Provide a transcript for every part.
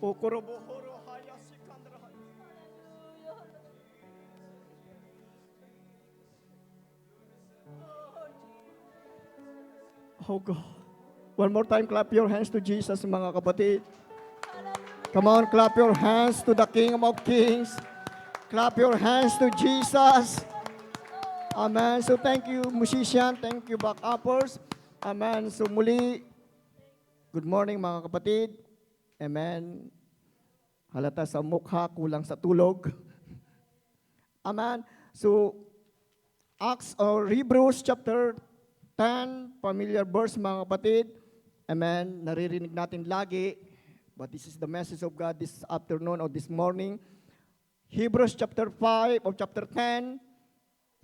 Okorobohoro haya sikandra. Oh God. One more time, clap your hands to Jesus, mga kapatid. Come on, clap your hands to the King of Kings. Clap your hands to Jesus. Amen. So thank you, musician. Thank you, back-uppers. Amen. So muli, good morning, mga kapatid. Amen. Halata sa mukha, kulang sa tulog. Amen. So, Acts or Hebrews chapter 10, familiar verse, mga kapatid. Amen. Naririnig natin lagi. But this is the message of God this afternoon or this morning. Hebrews chapter 5 or chapter 10.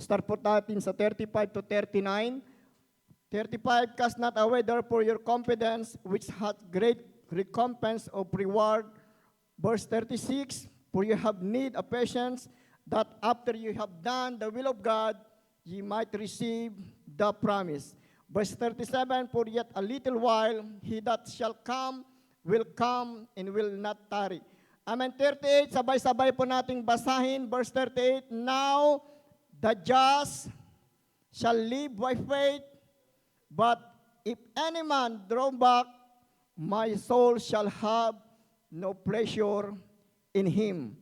Start po natin sa 35 to 39. 35, cast not away therefore your confidence, which hath great recompense of reward. Verse 36, for you have need of patience, that after you have done the will of God, ye might receive the promise. Verse 37, for yet a little while, he that shall come will come and will not tarry. Amen. 38, sabay-sabay po nating basahin. Verse 38, now the just shall live by faith, but if any man draw back, my soul shall have no pleasure in him.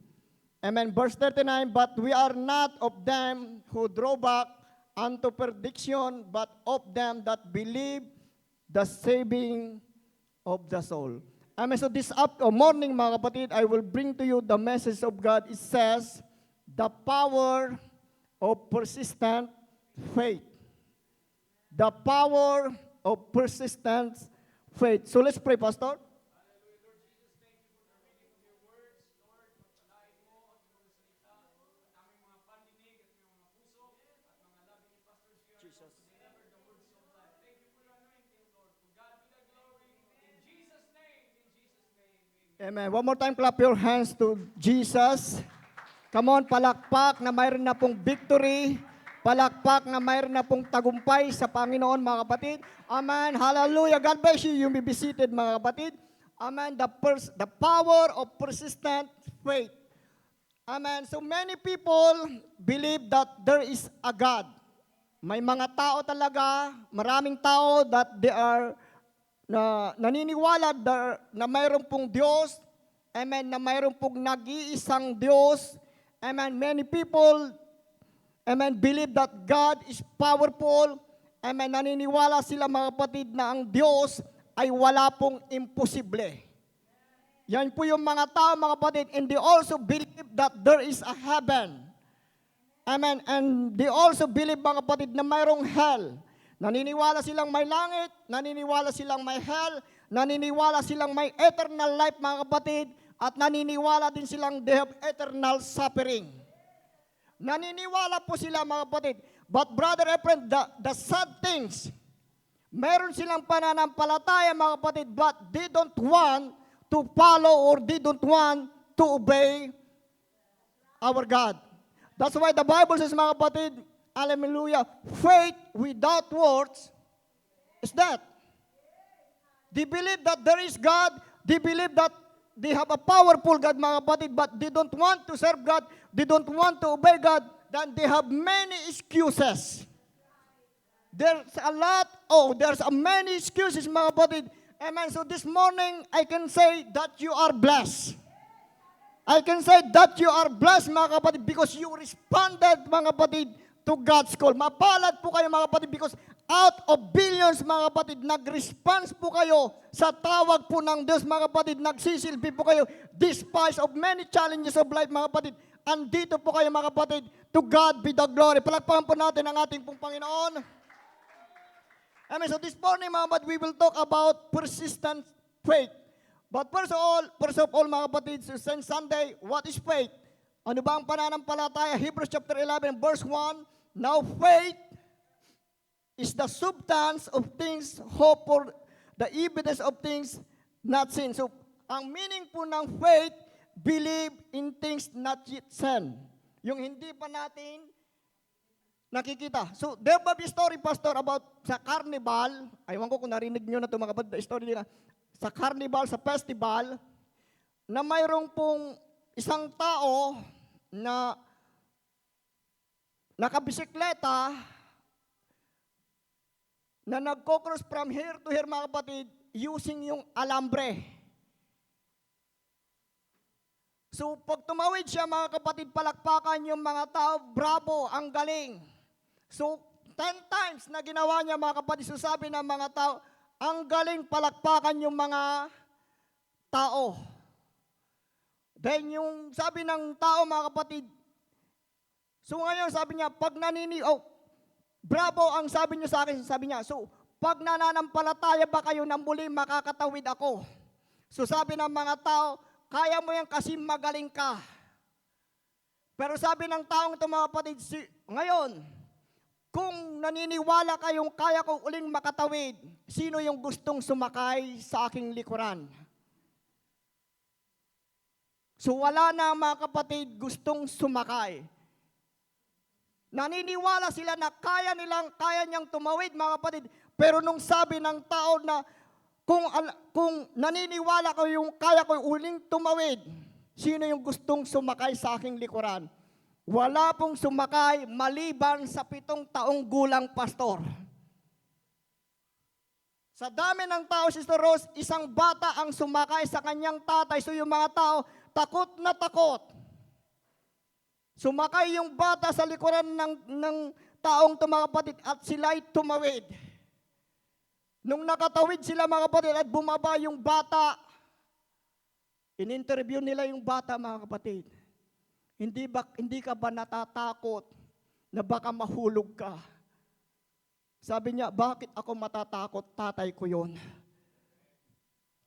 Amen. Verse 39, but we are not of them who draw back unto perdition, but of them that believe the saving of the soul. Amen. So this morning, mga kapatid, I will bring to you the message of God. It says, the power of persistent faith. The power of persistent faith. So let's pray, Pastor. Amen. One more time, clap your hands to Jesus. Come on, palakpak na mayroon na pong victory. Palakpak na mayroon na pong tagumpay sa Panginoon, mga kapatid. Amen. Hallelujah. God bless you. You may be seated, mga kapatid. Amen. The power of persistent faith. Amen. So many people believe that there is a God. May mga tao talaga, maraming tao that they are naniniwala na mayroon pong Diyos. Amen. Na mayroon pong nag-iisang Diyos. Amen. Many people, amen, believe that God is powerful. Amen. Naniniwala sila, mga kapatid, na ang Diyos ay wala pong imposible. Yan po yung mga tao, mga kapatid, and they also believe that there is a heaven. Amen. And they also believe, mga kapatid, na mayroong hell. Naniniwala silang may langit, naniniwala silang may hell, naniniwala silang may eternal life, mga kapatid, at naniniwala din silang they have eternal suffering. Naniniwala po sila, mga kapatid. But brother and friend, the sad things, meron silang pananampalataya, mga kapatid, but they don't want to follow or they don't want to obey our God. That's why the Bible says, mga kapatid, hallelujah, faith without works is death. They believe that there is God. They believe that they have a powerful God, mga kapatid, but they don't want to serve God. They don't want to obey God. Then they have many excuses. There's many excuses, mga kapatid. Amen. So this morning, I can say that you are blessed. I can say that you are blessed, mga kapatid, because you responded, mga kapatid, to God's call. Mapalad po kayo, mga kapatid, because out of billions, mga kapatid, nag-response po kayo sa tawag po ng Diyos, mga kapatid, nagsisilbi po kayo despite of many challenges of life, mga kapatid. Andito po kayo, mga kapatid. To God be the glory. Palakpakan po natin ang ating pong Panginoon. Amen. So this morning, mga kapatid, we will talk about persistent faith. But first of all, mga kapatid, since Sunday, what is faith? Ano ba ang pananampalataya? Hebrews chapter 11, verse 1. Now faith is the substance of things hoped for, the evidence of things not seen. So, ang meaning po ng faith, believe in things not yet seen. Yung hindi pa natin nakikita. So, there will be a story, Pastor, about sa carnival. Aywan ko kung narinig nyo na ito, mga kapatid, story nila. Sa carnival, sa festival, na mayroong pong isang tao na nakabisikleta na nagko-cross from here to here, mga kapatid, using yung alambre. So, pag tumawid siya, mga kapatid, palakpakan yung mga tao, bravo, ang galing. So, 10 times na ginawa niya, mga kapatid, so sabi ng mga tao, ang galing, palakpakan yung mga tao. Then, yung sabi ng tao, mga kapatid, so ngayon, sabi niya, pag bravo ang sabi niyo sa akin, sabi niya, so, pag nananampalataya ba kayo na muli makakatawid ako? So sabi ng mga tao, kaya mo yan kasi magaling ka. Pero sabi ng taong ito, mga kapatid, ngayon, kung naniniwala kayong kaya kong uling makatawid, sino yung gustong sumakay sa aking likuran? So wala na, mga kapatid, gustong sumakay. Naniniwala sila na kaya niyang tumawid, mga kapatid. Pero nung sabi ng tao na kung naniniwala ko yung kaya ko uling tumawid, sino yung gustong sumakay sa aking likuran? Wala pong sumakay maliban sa 7 taong gulang pastor. Sa dami ng tao, Sister Rose, isang bata ang sumakay sa kanyang tatay. So yung mga tao, takot na takot. Sumakay yung bata sa likuran ng taong ito, mga kapatid, at sila'y tumawid. Nung nakatawid sila, mga kapatid, at bumaba yung bata, in-interview nila yung bata, mga kapatid. Hindi ka ba natatakot na baka mahulog ka? Sabi niya, bakit ako matatakot? Tatay ko yun.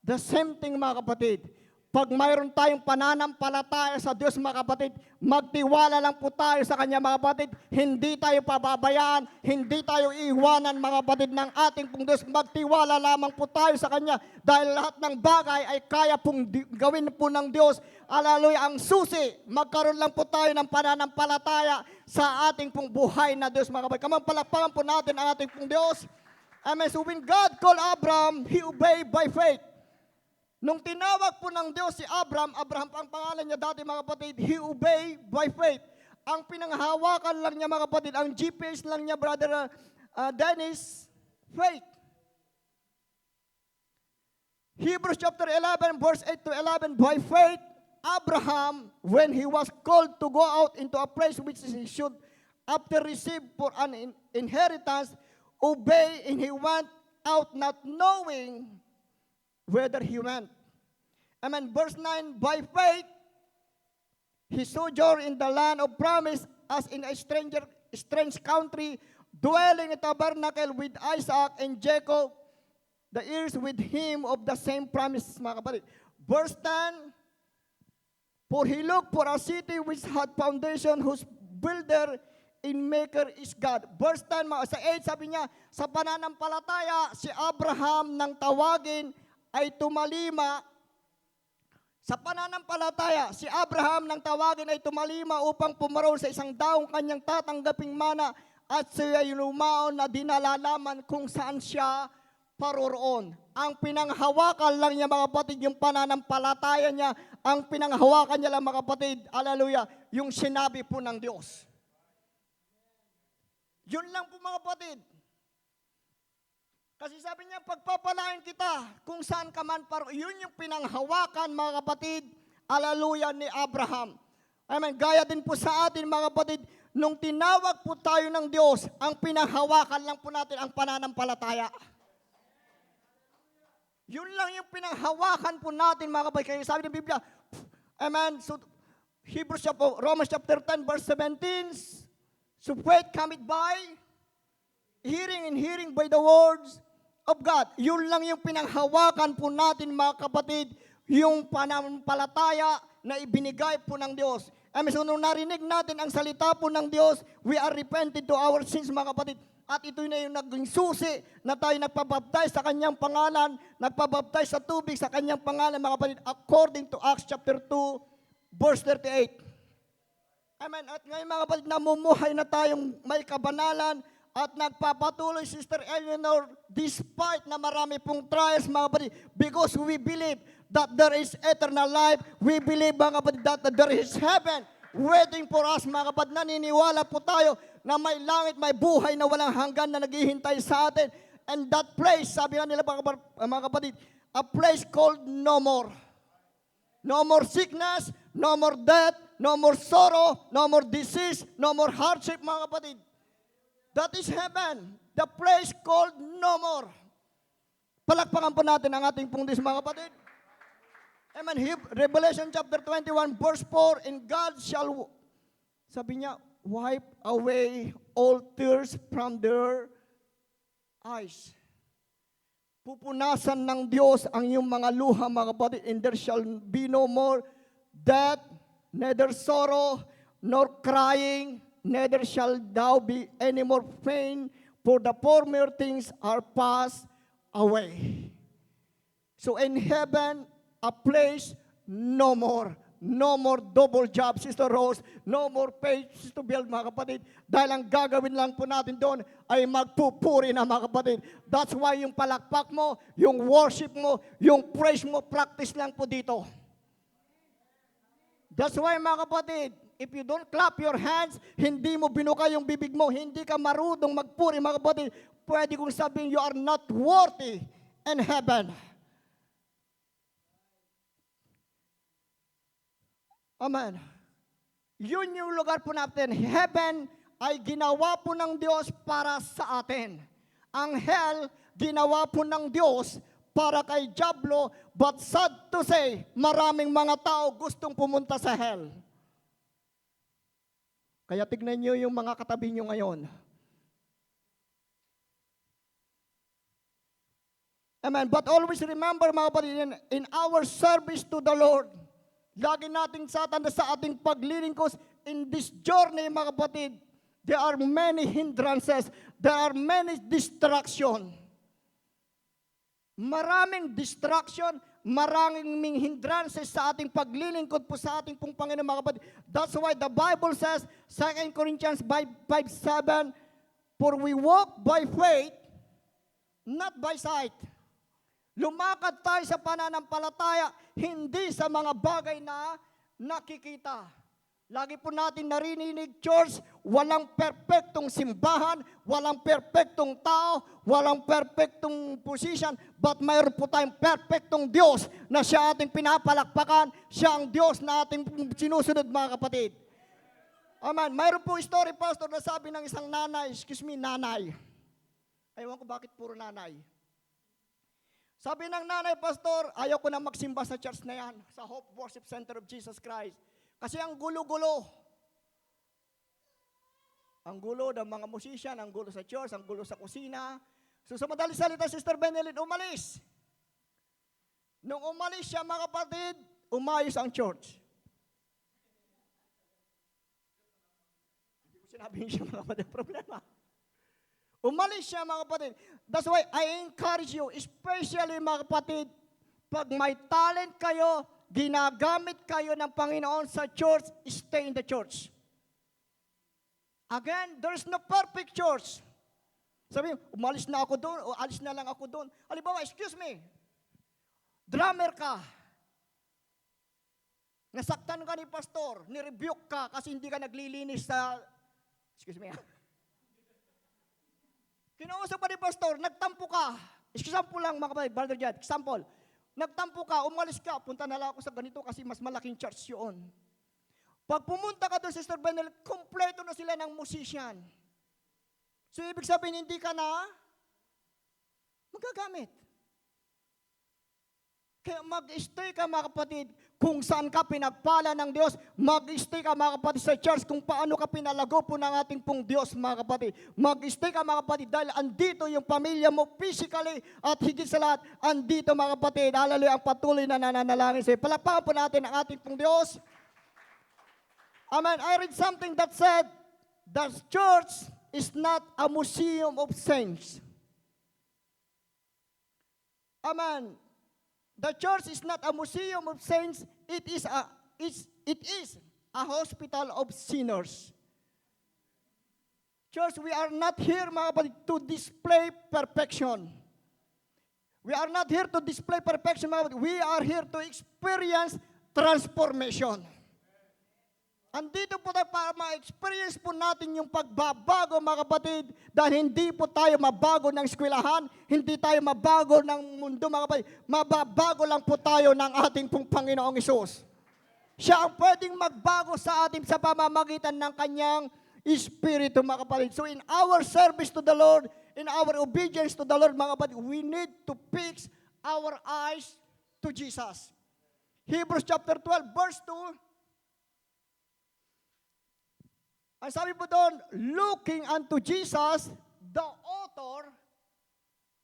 The same thing, mga kapatid. Pag mayroon tayong pananampalataya sa Diyos, mga kapatid, magtiwala lang po tayo sa Kanya, mga kapatid. Hindi tayo pababayaan, hindi tayo iiwanan, mga kapatid, ng ating pong Diyos. Magtiwala lamang po tayo sa Kanya dahil lahat ng bagay ay kaya pong gawin po ng Diyos. Hallelujah, ang susi, magkaroon lang po tayo ng pananampalataya sa ating pong buhay na Diyos, mga kapatid. Palakpakan po natin ang ating pong Diyos. Amen. So when God called Abraham, he obeyed by faith. Nung tinawag po ng Diyos si Abraham ang pangalan niya dati, mga kapatid, he obeyed by faith. Ang pinanghawakan lang niya, mga kapatid, ang GPS lang niya, Brother Dennis, faith. Hebrews chapter 11, verse 8 to 11, by faith, Abraham, when he was called to go out into a place which he should after receive for an inheritance, obey, and he went out not knowing whether he went. Amen. Verse 9, by faith, he sojourned in the land of promise as in a strange country, dwelling in a tabernacle with Isaac and Jacob, the heirs with him of the same promise, mga kapatid. Verse 10, for he looked for a city which had foundation, whose builder and maker is God. Verse 10, sa 8, sabi niya, sa pananampalataya, si Abraham nang tawagin, ay tumalima. Sa pananampalataya, si Abraham nang tawagin ay tumalima upang pumaroon sa isang daong kanyang tatanggaping mana at siya ay lumaon na dinalalaman kung saan siya paroroon. Ang pinanghawakan lang niya, mga kapatid, yung pananampalataya niya. Ang pinanghawakan niya lang, mga kapatid, hallelujah, yung sinabi po ng Diyos. Yun lang po, mga kapatid. Kasi sabi niya, pagpapalain kita kung saan ka man paroroon. Yun yung pinanghawakan, mga kapatid, hallelujah, ni Abraham. Amen. Gaya din po sa atin, mga kapatid, nung tinawag po tayo ng Diyos, ang pinanghawakan lang po natin ang pananampalataya. Yun lang yung pinanghawakan po natin, mga kapatid. Kaya sabi ng Biblia, amen, so Romans chapter 10, verse 17, so faith cometh by hearing, and hearing by the words of God. Yun lang yung pinanghawakan po natin, mga kapatid, yung pananampalataya na ibinigay po ng Diyos. Amen. So nung narinig natin ang salita po ng Diyos, we are repented to our sins, mga kapatid. At ito na yung naging susi na tayo nagpabaptize sa kanyang pangalan, nagpabaptize sa tubig sa kanyang pangalan, mga kapatid, according to Acts chapter 2, verse 38. Amen. At ngayon, mga kapatid, namumuhay na tayong may kabanalan at nagpapatuloy, Sister Eleanor, despite na marami pong trials, mga kapatid, because we believe that there is eternal life. We believe, mga kapatid, that there is heaven waiting for us, mga kapatid. Naniniwala po tayo na may langit, may buhay na walang hanggan na naghihintay sa atin. And that place, sabi nga nila mga kapatid, a place called no more. No more sickness, no more death, no more sorrow, no more disease, no more hardship, mga kapatid. That is heaven. The place called no more. Palakpakan po natin ang ating pong Diyos, mga kapatid. Amen. Revelation chapter 21, verse 4, and God shall, sabi niya, wipe away all tears from their eyes. Pupunasan ng Diyos ang iyong mga luha, mga kapatid, and there shall be no more death, neither sorrow, nor crying, neither shall thou be any more pain, for the former things are passed away. So in heaven, a place no more. No more double job, Sister Rose. No more pay, Sister Bill, mga kapatid. Dahil ang gagawin lang po natin doon ay magpupuri na, mga kapatid. That's why yung palakpak mo, yung worship mo, yung praise mo, practice lang po dito. That's why, mga kapatid, if you don't clap your hands, hindi mo binuka yung bibig mo, hindi ka marunong magpuri, mga kapatid, pwede kong sabihin, you are not worthy in heaven. Amen. Yun yung lugar po natin. Heaven ay ginawa po ng Diyos para sa atin. Ang hell, ginawa po ng Diyos para kay Diablo, but sad to say, maraming mga tao gustong pumunta sa hell. Kaya tignan nyo yung mga katabi nyo ngayon. Amen. But always remember, mga kapatid, in our service to the Lord, lagi nating satanda sa ating paglilingkos in this journey, mga kapatid, there are many hindrances, there are many distractions. Maraming distraction, maraming hindrances sa ating paglilingkod po sa ating pong Panginoon, mga kapatid. That's why the Bible says, 2 Corinthians 5:7, for we walk by faith, not by sight. Lumakad tayo sa pananampalataya, hindi sa mga bagay na nakikita. Lagi po natin narinig, church, walang perpektong simbahan, walang perpektong tao, walang perpektong position, but mayroon po tayong perpektong Diyos na siya ating pinapalakpakan, siya ang Diyos na ating sinusunod, mga kapatid. Amen. Mayroon po story, pastor, na sabi ng isang nanay, nanay. Ayaw ko bakit puro nanay. Sabi ng nanay, pastor, ayaw ko na magsimba sa church na yan, sa Hope Worship Center of Jesus Christ. Kasi ang gulo-gulo. Ang gulo ng mga musician, ang gulo sa church, ang gulo sa kusina. So sa madaling salita, Sister Benelin, umalis. Nung umalis siya, mga kapatid, umayos ang church. Hindi ko sinabi siya, mga kapatid, problema. Umalis siya, mga kapatid. That's why I encourage you, especially, mga kapatid, pag may talent kayo, ginagamit kayo ng Panginoon sa church, stay in the church. Again, there's no perfect church. Sabi, umalis na ako doon, o alis na lang ako doon. Halimbawa, excuse me, drummer ka. Nasaktan ka ni pastor, nirebuke ka kasi hindi ka naglilinis sa, excuse me, kinausap pa ni pastor, nagtampo ka. Example lang, mga kapatid, brother Jad, example. Nagtampo ka, umalis ka, punta na lang ako sa ganito kasi mas malaking church yun. Pag pumunta ka doon, Sister Benel, kompleto na sila ng musician. So, ibig sabihin, hindi ka na magagamit. Kaya mag-stay ka, mga kapatid, kung saan ka pinagpala ng Diyos. Mag-stay ka, mga kapatid, sa church kung paano ka pinalago po ng ating pong Diyos, mga kapatid. Mag-stay ka, mga kapatid, dahil andito yung pamilya mo physically at higit sa lahat, andito, mga kapatid, hallelujah, ang patuloy na nananalangin sa'yo. Palakpakan po natin ang ating pong Diyos. Amen. I read something that said, the church is not a museum of saints. Amen. The church is not a museum of saints, it is a hospital of sinners. Church, we are not here, mga kapatid, to display perfection. We are not here to display perfection, mga kapatid. We are here to experience transformation. Andito po tayo para ma-experience po natin yung pagbabago, mga kapatid, dahil hindi po tayo mabago ng eskwelahan, hindi tayo mabago ng mundo, mga kapatid. Mababago lang po tayo ng ating pong Panginoong Hesus. Siya ang pwedeng magbago sa atin sa pamamagitan ng kanyang Espiritu, mga kapatid. So in our service to the Lord, in our obedience to the Lord, mga kapatid, we need to fix our eyes to Jesus. Hebrews chapter 12, verse 2. Ang sabi po doon, looking unto Jesus, the author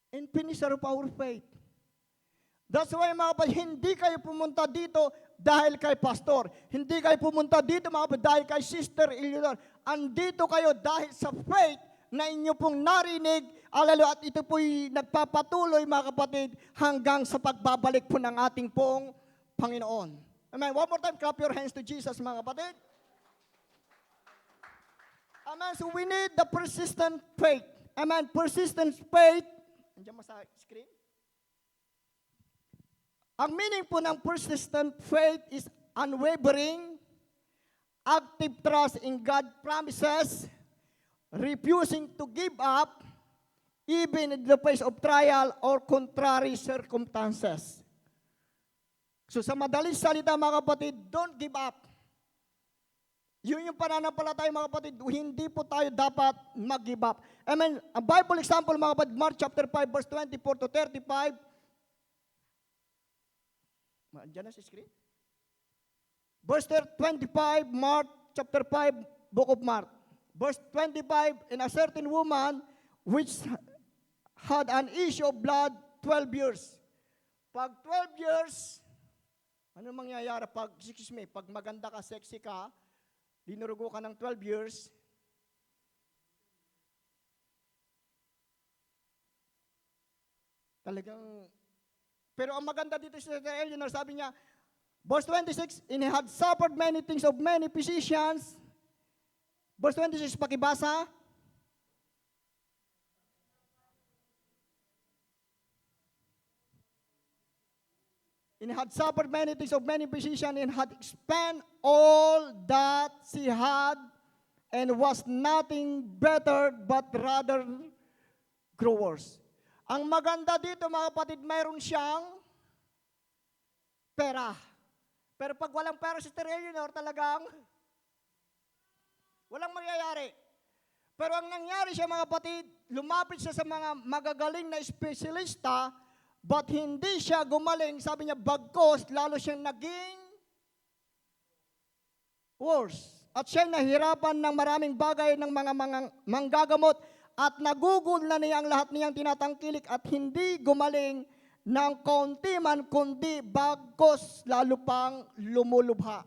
and finisher of our faith. That's why, mga kapatid, hindi kayo pumunta dito dahil kay pastor. Hindi kayo pumunta dito, mga kapatid, dahil kay Sister Eleanor. Andito kayo dahil sa faith na inyo pong narinig, alalo, at ito po'y nagpapatuloy, mga kapatid, hanggang sa pagbabalik po ng ating pong Panginoon. Amen. One more time, clap your hands to Jesus, mga kapatid. Amen. So we need the persistent faith. Amen. Persistent faith. Andiyan mo sa screen? Ang meaning po ng persistent faith is unwavering, active trust in God's promises, refusing to give up, even in the face of trial or contrary circumstances. So sa madaling salita, mga kapatid, don't give up. Yun yung pananampalataya, mga kapatid, hindi po tayo dapat mag-give up. Amen. A Bible example, mga kapatid, Mark chapter 5, verse 24 to 35. Diyan na sa screen. Verse 25, Mark chapter 5, book of Mark. Verse 25, and a certain woman which had an issue of blood 12 years. Pag 12 years, ano mangyayari? Pag maganda ka, sexy ka, dinurugo ka ng 12 years, talagang, pero ang maganda dito sa Eleanor, sabi niya, verse 26, and he had suffered many things of many physicians. Verse 26, pakibasa. And had suffered many things of many physicians, and had spent all that she had, and was nothing better but rather growers. Ang maganda dito, mga kapatid, mayroon siyang pera. Pero pag walang pera si Eleanor, talagang walang mangyayari. Pero ang nangyari siya, mga kapatid, lumapit siya sa mga magagaling na espesyalista, but hindi siya gumaling. Sabi niya, bagkos, lalo siyang naging worse. At siya nahirapan ng maraming bagay ng mga manggagamot at nagugol na niya ang lahat niyang tinatangkilik at hindi gumaling ng kaunti man, kundi bagkos, lalo pang lumulubha.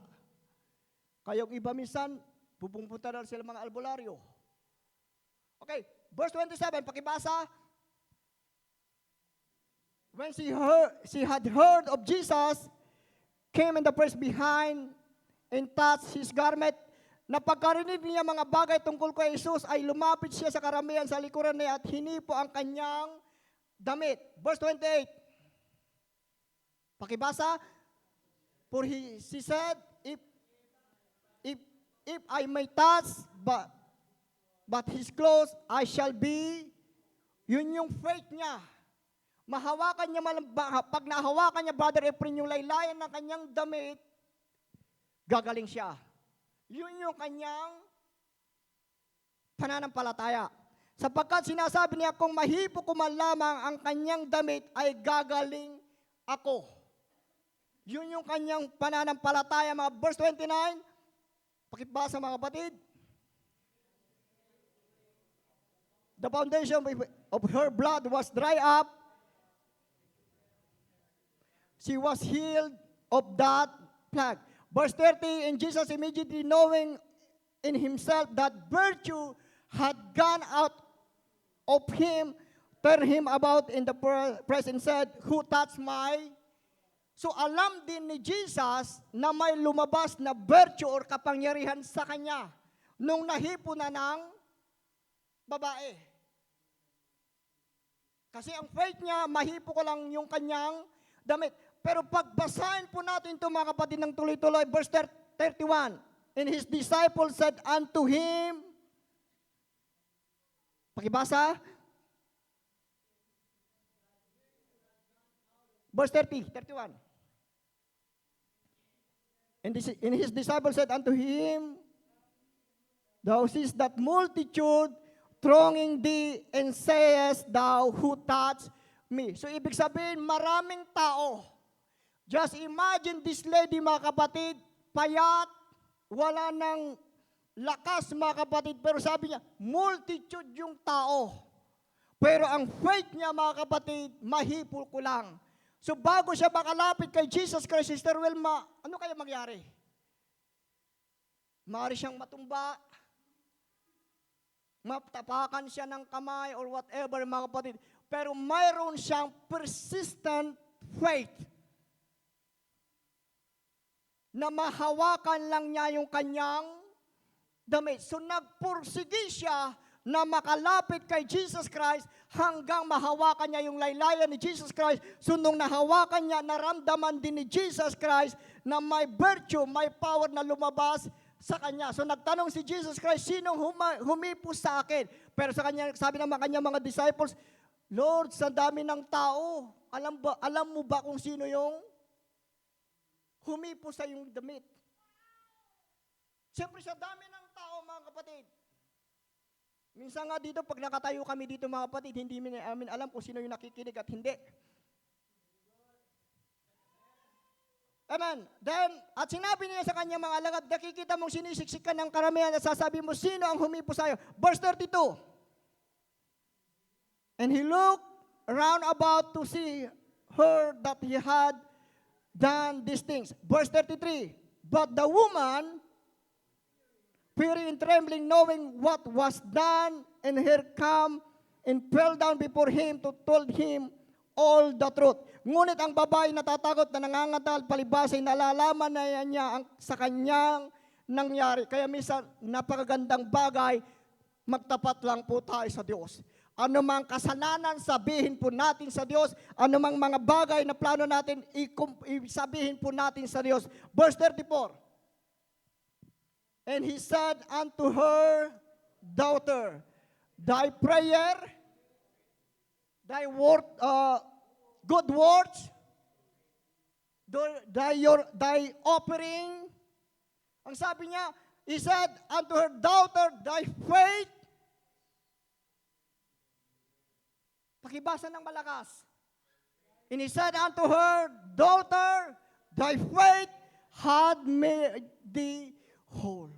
Kayong iba minsan, pupunta na sila mga albularyo. Okay, verse 27, pakibasa. When she had heard of Jesus, came in the press behind and touched his garment. Napagkarinig niya mga bagay tungkol kay Jesus, ay lumapit siya sa karamihan sa likuran niya at hinipo ang kanyang damit. Verse 28. Pakibasa. For she said, if I may touch but his clothes, I shall be. Yun yung faith niya. Mahawakan niya, pag nahawakan niya, Brother Efren, yung laylayan ng kanyang damit, gagaling siya. Yun yung kanyang pananampalataya. Sapagkat sinasabi niya, kung mahipo ko man lamang ang kanyang damit, ay gagaling ako. Yun yung kanyang pananampalataya, mga verse 29. Pakibasa, mga kapatid. The foundation of her blood was dry up. She was healed of that plague. Verse 30, and Jesus immediately knowing in himself that virtue had gone out of him, turned him about in the press and said, who touched my? So alam din ni Jesus na may lumabas na virtue or kapangyarihan sa kanya nung nahipo na ng babae. Kasi ang faith niya, mahipo ko lang yung kanyang damit. Pero pagbasahin po natin ito mga kapatid ng tuloy-tuloy, verse 31, and his disciples said unto him, pakibasa, verse 31. And his disciples said unto him, thou seest that multitude thronging thee, and sayest thou, who touched me? So ibig sabihin, maraming tao. Just imagine this lady mga kapatid, payat, wala nang lakas mga kapatid, pero sabi niya, multitude yung tao. Pero ang faith niya mga kapatid, mahipol ko lang. So bago siya makalapit kay Jesus Christ, Sister Wilma, ano kaya mangyari? Maaari siyang matumba, matapakan siya ng kamay or whatever mga kapatid. Pero mayroon siyang persistent faith na mahawakan lang niya yung kanyang damit. So nagpursige siya na makalapit kay Jesus Christ hanggang mahawakan niya yung laylayan ni Jesus Christ. So nung nahawakan niya, naramdaman din ni Jesus Christ na may virtue, may power na lumabas sa kanya. So nagtanong si Jesus Christ, sinong humipos sa akin? Pero sa kanya, sabi ng kanya mga disciples, Lord, sa dami ng tao, alam mo ba kung sino yung humipos sa yung damit? Siyempre sa dami ng tao mga kapatid. Minsan nga dito, pag nakatayo kami dito mga kapatid, hindi namin alam kung sino yung nakikinig at hindi. Amen. Then, at sinabi niya sa kanya mga alagad, nakikita mong sinisiksikan ng karamihan at sasabi mo, sino ang humipo sa'yo? Verse 32. And he looked round about to see her that he had done these things. Verse 33. But the woman, fearing and trembling, knowing what was done, and her come and fell down before him to told him all the truth. Ngunit ang babae natatakot na nangangatal, palibasay, nalalaman na niya sa kanyang nangyari. Kaya minsan, napakagandang bagay, magtapat lang po tayo sa Diyos. Ano mang kasalanan, sabihin po natin sa Diyos. Ano mang mga bagay na plano natin, sabihin po natin sa Diyos. Verse 34. And he said unto her, daughter, thy prayer, thy word, good words, thy offering. Ang sabi niya, he said unto her, daughter, thy faith. Pakibasa ng malakas. And he said unto her, daughter, thy faith had made thee whole.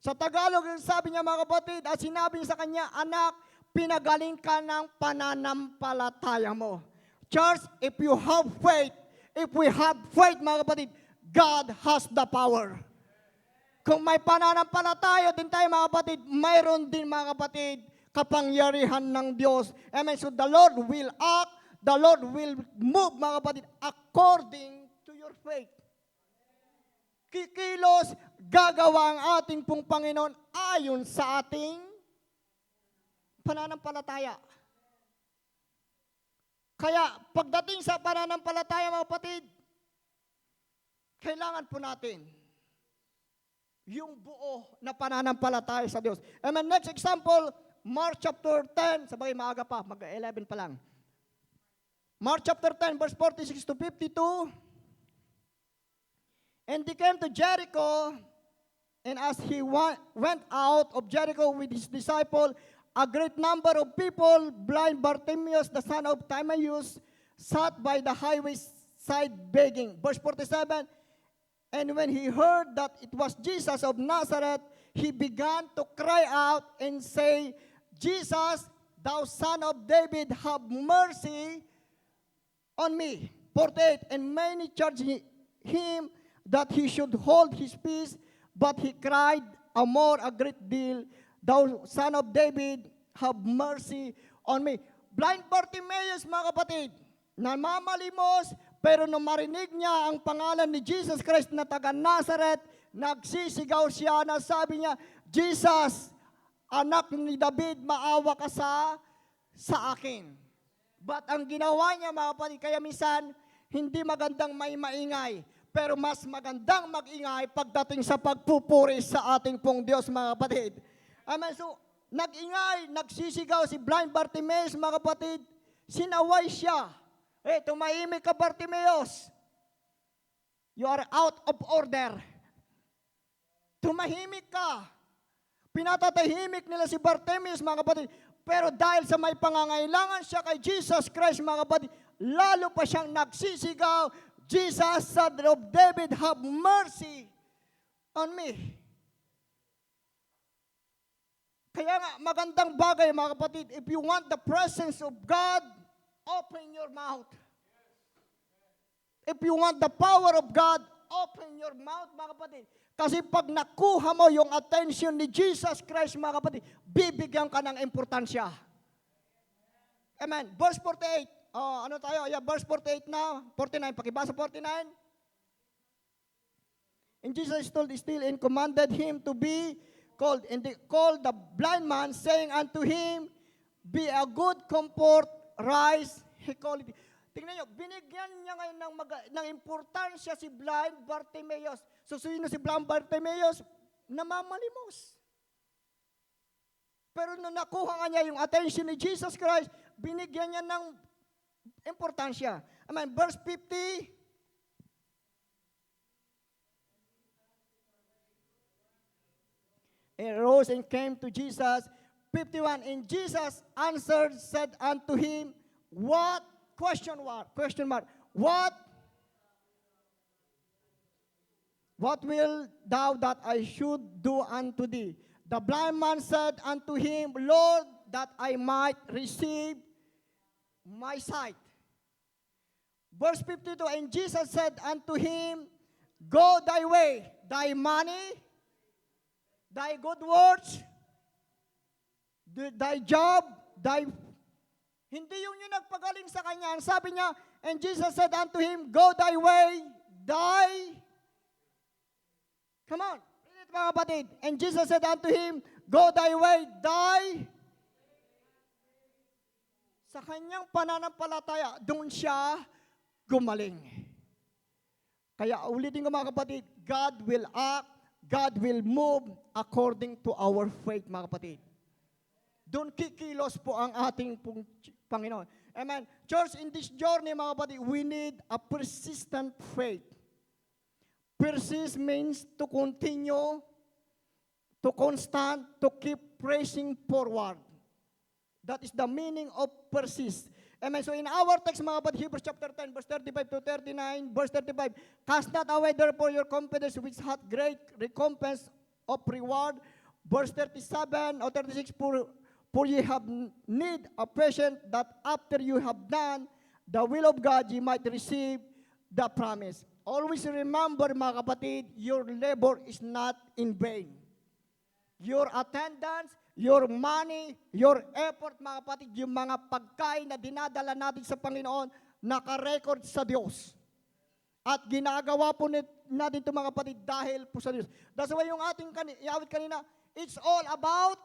Sa Tagalog, sabi niya mga kapatid, at sinabi niya sa kanya, anak, pinagaling ka ng pananampalataya mo. Church, if you have faith, if we have faith mga kapatid, God has the power. Kung may pananampalataya din tayo mga kapatid, mayroon din mga kapatid, kapangyarihan ng Diyos. Amen. So the Lord will act, the Lord will move mga kapatid, according to your faith. Kikilos, gagawa ang ating pong Panginoon ayon sa ating pananampalataya. Kaya pagdating sa pananampalataya mga kapatid, kailangan po natin yung buo na pananampalataya sa Diyos. Amen. Next example, Mark chapter 10, sabay maaga pa, mag-11 pa lang. Mark chapter 10, verse 46 to 52. And they came to Jericho, and as he went out of Jericho with his disciple, a great number of people, blind Bartimaeus, the son of Timaeus, sat by the highway side begging. Verse 47, and when he heard that it was Jesus of Nazareth, he began to cry out and say, Jesus, thou son of David, have mercy on me. 48, and many charged him that he should hold his peace, but he cried a great deal, thou son of David, have mercy on me. Blind Bartimaeus, mga kapatid, namamalimos, pero nung marinig niya ang pangalan ni Jesus Christ na taga Nazareth, nagsisigaw siya na sabi niya, Jesus, anak ni David, maawa ka sa akin. But ang ginawa niya, mga kapatid, kaya minsan, hindi magandang may maingay. Pero mas magandang magingay pagdating sa pagpupuri sa ating pong Diyos, mga kapatid. Amen. So, nag-ingay, nagsisigaw si blind Bartimaeus, mga kapatid. Sinaway siya. Tumahimik ka, Bartimaeus. You are out of order. Tumahimik ka. Pinatatahimik nila si Bartimaeus, mga kapatid. Pero dahil sa may pangangailangan siya kay Jesus Christ, mga kapatid, lalo pa siyang nagsisigaw, Jesus, Son of David, have mercy on me. Kaya nga, magandang bagay, mga kapatid, if you want the presence of God, open your mouth. If you want the power of God, open your mouth, mga kapatid. Kasi pag nakuha mo yung attention ni Jesus Christ, mga kapatid, bibigyan ka ng importansya. Amen. Verse 48. Ano tayo? Yeah, verse 48 na. 49. Pakibasa 49. And Jesus stood still and commanded him to be called. And they called the blind man, saying unto him, be a good comfort, rise. He called it. Tingnan nyo, binigyan niya ngayon ng importansya si blind Bartimaeus. So, sino si blind Bartimaeus? Namamalimos. Pero nung nakuha nga niya yung attention ni Jesus Christ, binigyan niya ng importansya. Amen. Verse 50. And rose and came to Jesus. 51. And Jesus answered, said unto him, what? Question mark. What will thou that I should do unto thee? The blind man said unto him, Lord, that I might receive my sight. Verse 52, and Jesus said unto him, go thy way, thy money, thy good words, thy job, thy... Hindi yung nagpagaling sa kanya. Ang sabi niya, and Jesus said unto him, go thy way, thy... Come on, read it, mga kapatid. And Jesus said unto him, go thy way, thy... Sa kanyang pananampalataya, doon siya gumaling. Kaya ulitin ko, mga kapatid, God will act, God will move according to our faith, mga kapatid. Doon kikilos po ang ating Panginoon. Amen. Church, in this journey, mga kapatid, we need a persistent faith. Persist means to continue, to constant, to keep pressing forward. That is the meaning of persist. Amen. So in our text, mga kapatid, Hebrews chapter 10, verse 35 to 39, verse 35, cast not away therefore your confidence, which hath great recompense of reward. Verse 37 or 36, for ye have need of patience, that after you have done the will of God, ye might receive the promise. Always remember, mga kapatid, your labor is not in vain. Your attendance, your money, your effort, mga kapatid, yung mga pagkain na dinadala natin sa Panginoon, nakarecord sa Diyos. At ginagawa po natin ito, mga kapatid, dahil po sa Diyos. That's why yung ating iawit kanina, it's all about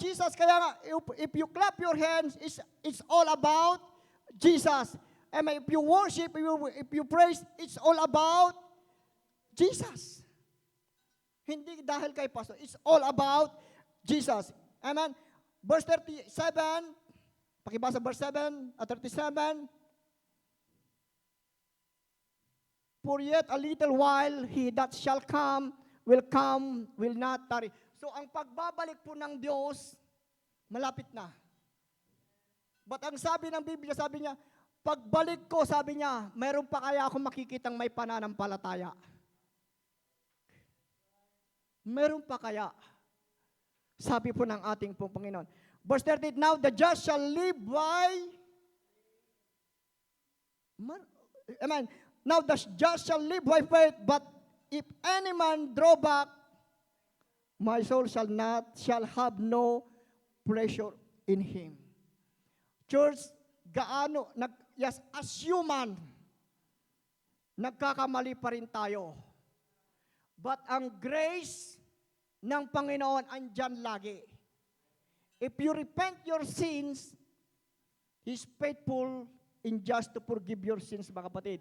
Jesus. Kaya nga, if you clap your hands, it's all about Jesus. And if you worship, if you praise, it's all about Jesus. Hindi dahil kay pastor. It's all about Jesus. Amen. Verse 37, pakibasa verse 7 at 37. For yet a little while, he that shall come, will not tarry. So, ang pagbabalik po ng Diyos, malapit na. But ang sabi ng Biblia, sabi niya, pagbalik ko, sabi niya, mayroon pa kaya akong makikitang may pananampalataya? Meron pa kaya? Sabi po ng ating pong Panginoon. Verse 38, now the just shall live by... Amen. Now the just shall live by faith, but if any man draw back, my soul shall have no pleasure in him. Church, as human, nagkakamali pa rin tayo. But ang grace ng Panginoon andyan lagi. if you repent your sins, He's faithful and just to forgive your sins, mga kapatid.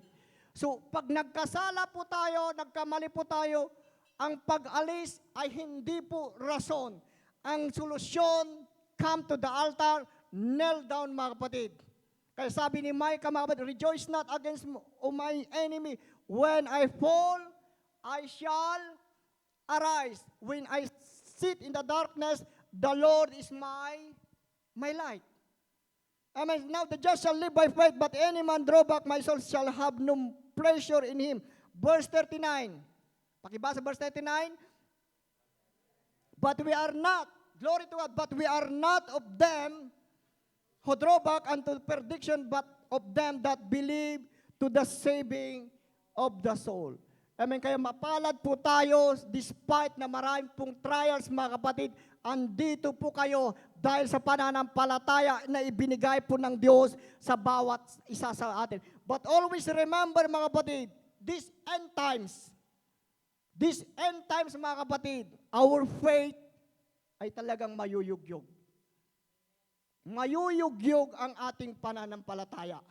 So, pag nagkasala po tayo, nagkamali po tayo, ang pag-alis ay hindi po rason. Ang solusyon, come to the altar, kneel down, mga kapatid. Kaya sabi ni Micah, mga kapatid, rejoice not against my enemy. When I fall, I shall arise. When I sit in the darkness, the Lord is my light. Amen. Now the just shall live by faith, but any man draw back, my soul shall have no pleasure in him. Verse 39. Pakibasa verse 39. But we are not, glory to God, but we are not of them who draw back unto perdition, but of them that believe to the saving of the soul. Amen. Kaya mapalad po tayo despite na maraming pong trials, mga kapatid. Andito po kayo dahil sa pananampalataya na ibinigay po ng Diyos sa bawat isa sa atin. But always remember, mga kapatid, these end times, mga kapatid, our faith ay talagang mayuyugyog. Mayuyugyog ang ating pananampalataya.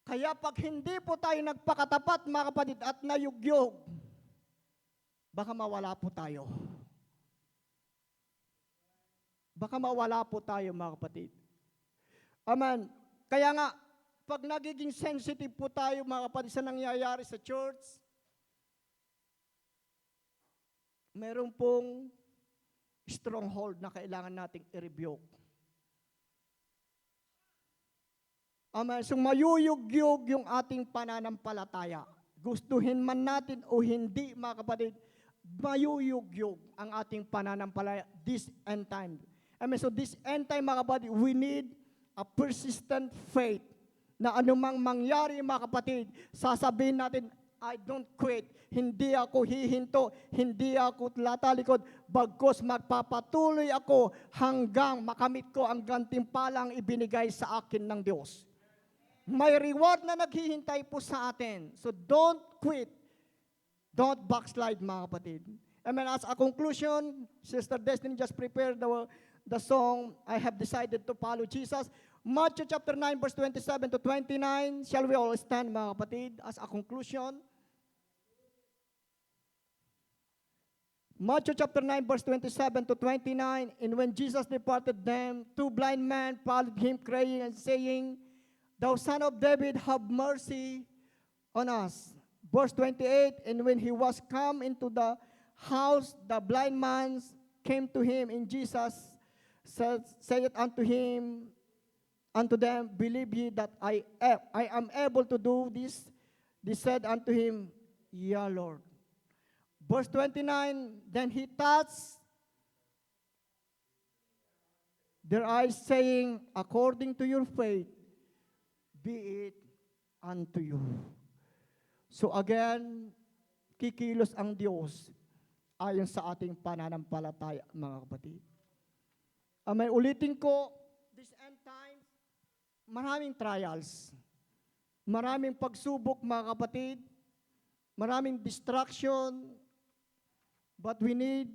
Kaya pag hindi po tayo nagpakatapat, mga kapatid, at nayugyog, baka mawala po tayo. Baka mawala po tayo, mga kapatid. Amen. Kaya nga, pag nagiging sensitive po tayo, mga kapatid, sa nangyayari sa church, meron pong stronghold na kailangan nating i-rebuke. Amen. So mayuyugyog yung ating pananampalataya. Gustuhin man natin o hindi, mga kapatid, mayuyugyog ang ating pananampalataya this end time. Amen. So this end time, mga kapatid, we need a persistent faith na anumang mangyari, mga kapatid, sasabihin natin, I don't quit. Hindi ako hihinto. Hindi ako latalikod. Bagkus magpapatuloy ako hanggang makamit ko ang gantimpalang ibinigay sa akin ng Diyos. May reward na naghihintay po sa atin. So don't quit. Don't backslide, mga kapatid. Amen. As a conclusion, Sister Destiny just prepared the song, I have decided to follow Jesus. Matthew chapter 9, verse 27 to 29. Shall we all stand, mga kapatid, as a conclusion? Matthew chapter 9, verse 27 to 29. And when Jesus departed them, two blind men followed him, crying and saying, Thou son of David, have mercy on us. Verse 28, and when he was come into the house, the blind man came to him, and Jesus said unto them, Believe ye that I am able to do this? They said unto him, Yea, Lord. Verse 29, then he touched their eyes, saying, According to your faith, be it unto you. So again, kikilos ang Diyos ayon sa ating pananampalataya, mga kapatid. May ulitin ko, this end times, maraming trials, maraming pagsubok, mga kapatid, maraming distraction, but we need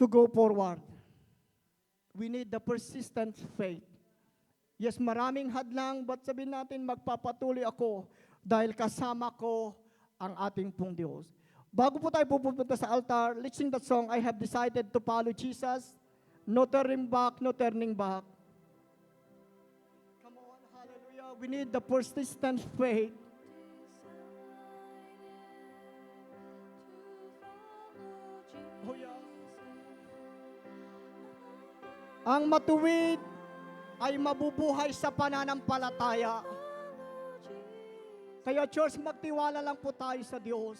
to go forward. We need the persistent faith. Yes, maraming hadlang, but sabihin natin, magpapatuloy ako dahil kasama ko ang ating pong Diyos. Bago po tayo pupunta sa altar, let's sing that song, I have decided to follow Jesus. No turning back, no turning back. Come on, hallelujah. We need the persistent faith. Oh, yeah. Ang matuwid ay mabubuhay sa pananampalataya. Kaya church, magtiwala lang po tayo sa Diyos.